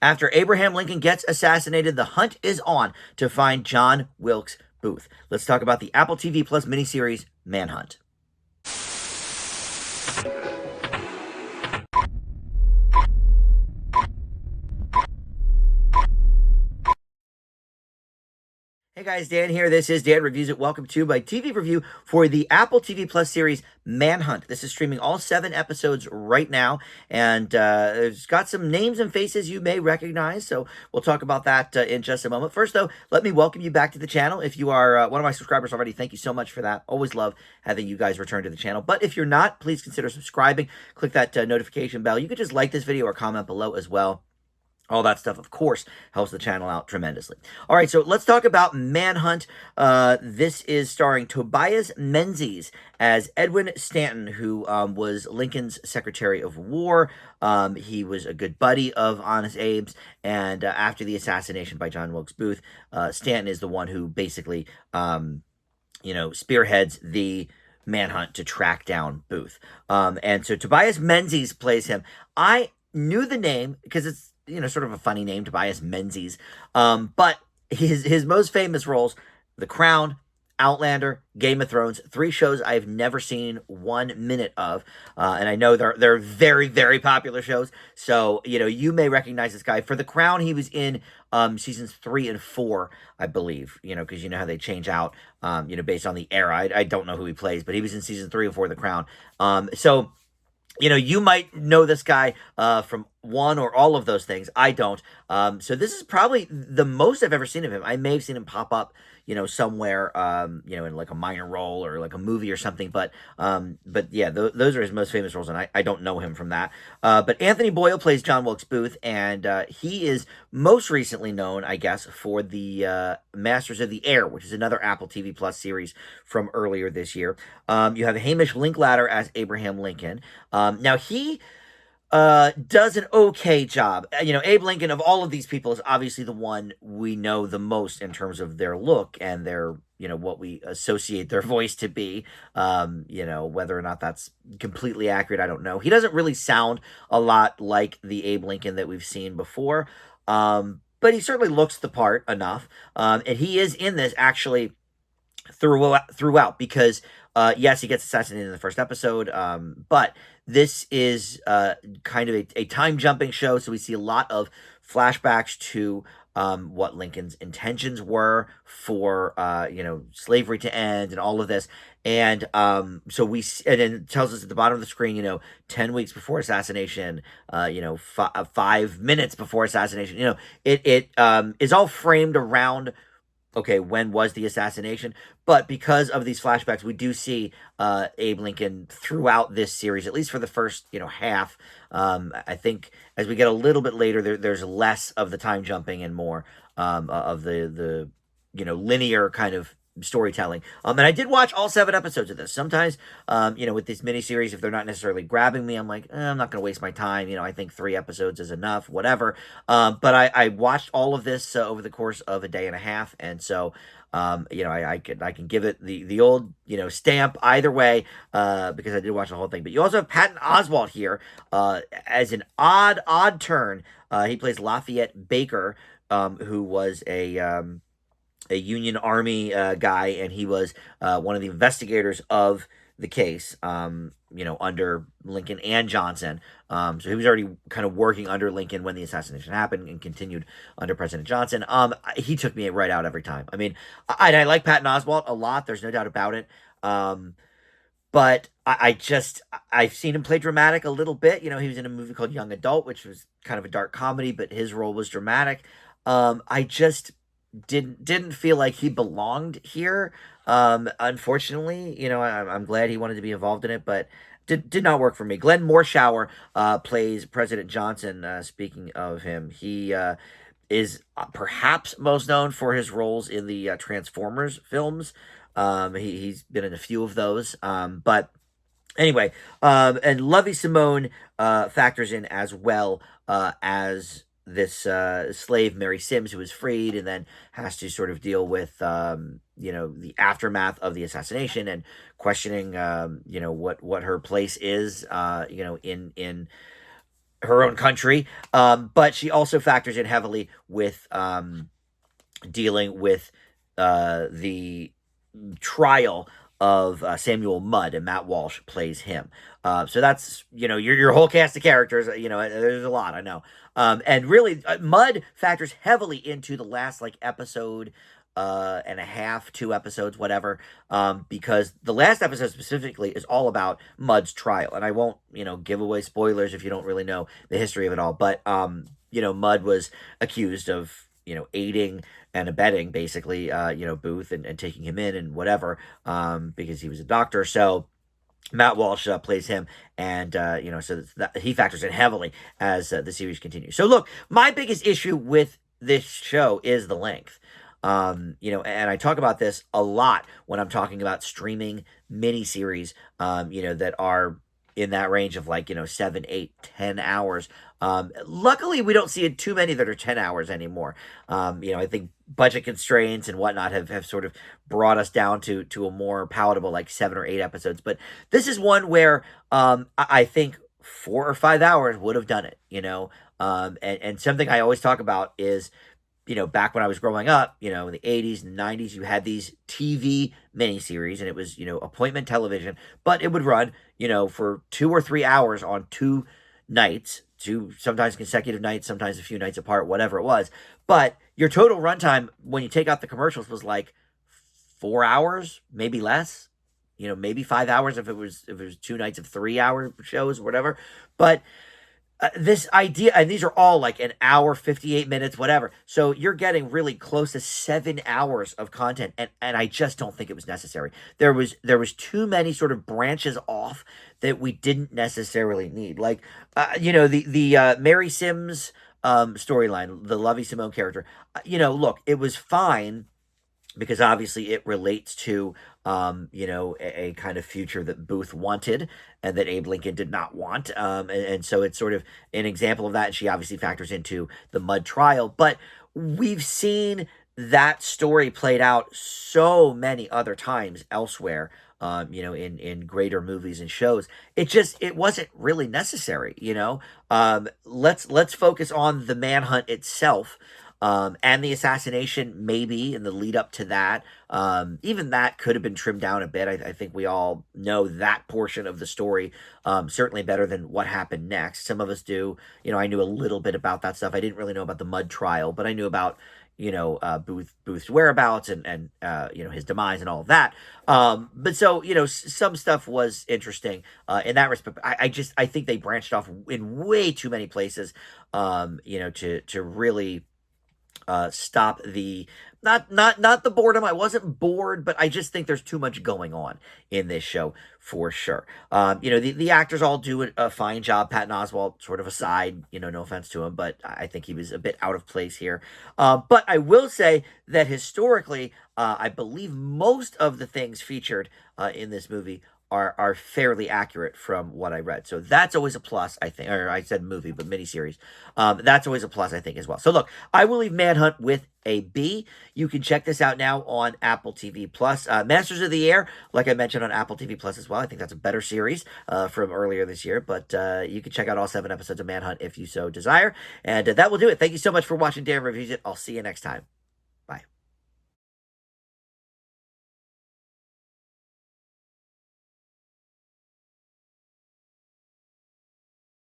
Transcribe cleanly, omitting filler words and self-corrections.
After Abraham Lincoln gets assassinated, the hunt is on to find John Wilkes Booth. Let's talk about the Apple TV Plus miniseries Manhunt. Hey guys, Dan here. This is Dan Reviews It. Welcome to my TV review for the Apple TV Plus series Manhunt. This is streaming all 7 episodes right now, and it's got some names and faces you may recognize, so we'll talk about that in just a moment. First, though, let me welcome you back to the channel. If you are one of my subscribers already, thank you so much for that. Always love having you guys return to the channel. But if you're not, please consider subscribing. Click that notification bell. You could just like this video or comment below as well. All that stuff, of course, helps the channel out tremendously. All right, so let's talk about Manhunt. This is starring Tobias Menzies as Edwin Stanton, who was Lincoln's Secretary of War. He was a good buddy of Honest Abe's, and after the assassination by John Wilkes Booth, Stanton is the one who basically, spearheads the manhunt to track down Booth. And so Tobias Menzies plays him. I knew the name because it's sort of a funny name, Tobias Menzies. But his most famous roles, The Crown, Outlander, Game of Thrones, 3 shows I've never seen 1 minute of. And I know they're very, very popular shows. So, you may recognize this guy. For The Crown, he was in seasons 3 and 4, I believe, because you know how they change out, based on the era. I don't know who he plays, but he was in season 3 and 4 of The Crown. You might know this guy from one or all of those things. I don't. So this is probably the most I've ever seen of him. I may have seen him pop up, somewhere, in like a minor role or like a movie or something. But yeah, those are his most famous roles, and I don't know him from that. But Anthony Boyle plays John Wilkes Booth, and he is most recently known, I guess, for the Masters of the Air, which is another Apple TV Plus series from earlier this year. You have Hamish Linklater as Abraham Lincoln. Now he does an okay job. Abe Lincoln, of all of these people, is obviously the one we know the most in terms of their look and their, what we associate their voice to be. Whether or not that's completely accurate, I don't know. He doesn't really sound a lot like the Abe Lincoln that we've seen before. But he certainly looks the part enough. And he is in this actually throughout because yes, he gets assassinated in the first episode, but this is kind of a time jumping show, so we see a lot of flashbacks to what Lincoln's intentions were for slavery to end and all of this. And so and it tells us at the bottom of the screen, 10 weeks before assassination, 5 minutes before assassination. It is all framed around, okay, when was the assassination? But because of these flashbacks, we do see Abe Lincoln throughout this series, at least for the first, half. I think as we get a little bit later, there's less of the time jumping and more of the linear kind of storytelling. And I did watch all 7 episodes of this. Sometimes, with these miniseries, if they're not necessarily grabbing me, I'm like, I'm not going to waste my time. I think 3 episodes is enough, whatever. But I watched all of this over the course of a day and a half. And so, I can give it the old, stamp either way, because I did watch the whole thing. But you also have Patton Oswalt here, as an odd turn. He plays Lafayette Baker, who was a Union Army guy, and he was one of the investigators of the case, under Lincoln and Johnson. So he was already kind of working under Lincoln when the assassination happened and continued under President Johnson. He took me right out every time. I mean, I like Patton Oswalt a lot. There's no doubt about it. But I've seen him play dramatic a little bit. He was in a movie called Young Adult, which was kind of a dark comedy, but his role was dramatic. I just didn't feel like he belonged here. Unfortunately, I'm glad he wanted to be involved in it, but did not work for me. Glenn Morshower plays President Johnson. Speaking of him, he is perhaps most known for his roles in the Transformers films. He's been in a few of those. But anyway, and Lovey Simone factors in as well as this slave, Mary Sims, who was freed and then has to sort of deal with, the aftermath of the assassination and questioning, what her place is, in her own country, but she also factors in heavily with dealing with the trial of Samuel Mudd, and Matt Walsh plays him. So that's your whole cast of characters. There's a lot, I know, and really Mudd factors heavily into the last like episode and a half, 2 episodes, whatever, because the last episode specifically is all about Mudd's trial, and I won't give away spoilers if you don't really know the history of it all, but Mudd was accused of aiding and abetting basically Booth and taking him in and whatever, because he was a doctor. So Matt Walsh plays him, and so he factors in heavily as the series continues. So look, my biggest issue with this show is the length. And I talk about this a lot when I'm talking about streaming miniseries, that are in that range of like 7, 8, 10 hours. Luckily, we don't see too many that are 10 hours anymore. I think budget constraints and whatnot have sort of brought us down to a more palatable like 7 or 8 episodes. But this is one where I think 4 or 5 hours would have done it. And something I always talk about is back when I was growing up, in the 80s and 90s, you had these TV miniseries, and it was, appointment television, but it would run, for 2 or 3 hours on 2 nights, sometimes consecutive nights, sometimes a few nights apart, whatever it was. But your total runtime, when you take out the commercials, was like 4 hours, maybe less, maybe 5 hours if it was 2 nights of 3 hour shows or whatever. But this idea, and these are all like an hour, 58 minutes, whatever. So you're getting really close to 7 hours of content, and I just don't think it was necessary. There was too many sort of branches off that we didn't necessarily need. Like, the Mary Sims storyline, the Lovey Simone character. Look, it was fine because obviously it relates to a kind of future that Booth wanted and that Abe Lincoln did not want, and so it's sort of an example of that, and she obviously factors into the Mudd trial. But we've seen that story played out so many other times elsewhere, in greater movies and shows. It wasn't really necessary. Let's focus on the manhunt itself, and the assassination, maybe, and the lead up to that. Even that could have been trimmed down a bit. I think we all know that portion of the story certainly better than what happened next. Some of us do. I knew a little bit about that stuff. I didn't really know about the Mudd trial, but I knew about Booth's whereabouts and his demise and all of that. But so some stuff was interesting in that respect. I think they branched off in way too many places. To really stop the not the boredom. I wasn't bored, but I just think there's too much going on in this show for sure. The actors all do a fine job. Patton Oswalt, sort of aside, no offense to him, but I think he was a bit out of place here. But I will say that historically, I believe most of the things featured in this movie are fairly accurate from what I read. So that's always a plus, I think. Or I said movie, but miniseries. That's always a plus, I think, as well. So look, I will leave Manhunt with a B. You can check this out now on Apple TV Plus. Masters of the Air, like I mentioned, on Apple TV Plus as well. I think that's a better series from earlier this year. But you can check out all 7 episodes of Manhunt if you so desire. And that will do it. Thank you so much for watching Dan Reviews It. I'll see you next time.